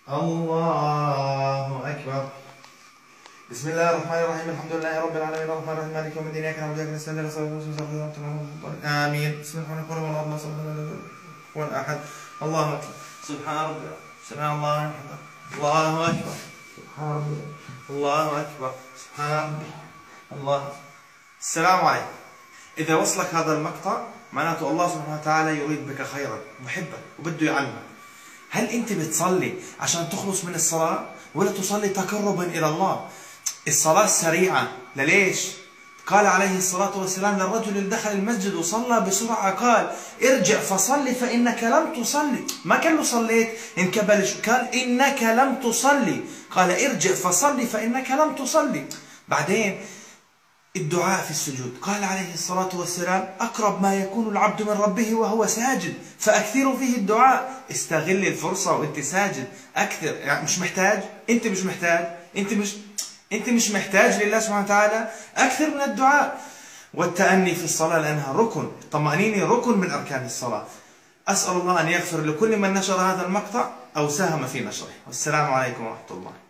الله أكبر. بسم الله الرحمن الرحيم. الحمد لله رب العالمين الرحمن الرحيم مالك يوم الدين إياك نعبد وإياك نستعين اهدنا الصراط المستقيم آمين. بسم الله الرحمن الرحيم. اللهم صل على محمد أحد. الله أكبر. سبحان ربي. سبحان الله أكبر. الله أكبر. سبحان ربي. الله أكبر. سبحان ربي. الله. السلام عليكم. إذا وصلك هذا المقطع معناته الله سبحانه وتعالى يريد بك خيرا، محبك وبده يعلمك. هل أنت بتصلي عشان تخلص من الصلاة ولا تصلي تقربا إلى الله؟ الصلاة السريعة ليش؟ قال عليه الصلاة والسلام للرجل اللي دخل المسجد وصلى بسرعة قال ارجع فصلي فإنك لم تصلي. ما قال له صليت انكبل، قال إنك لم تصلي، قال ارجع فصلي فإنك لم تصلي. بعدين الدعاء في السجود قال عليه الصلاة والسلام أقرب ما يكون العبد من ربه وهو ساجد فأكثروا فيه الدعاء. استغل الفرصة وانت ساجد أكثر. يعني مش محتاج، انت مش محتاج، انت مش محتاج لله سبحانه وتعالى، أكثر من الدعاء والتأني في الصلاة لأنها ركن. الطمأنينة ركن من أركان الصلاة. أسأل الله أن يغفر لكل من نشر هذا المقطع أو ساهم في نشره. والسلام عليكم ورحمة الله.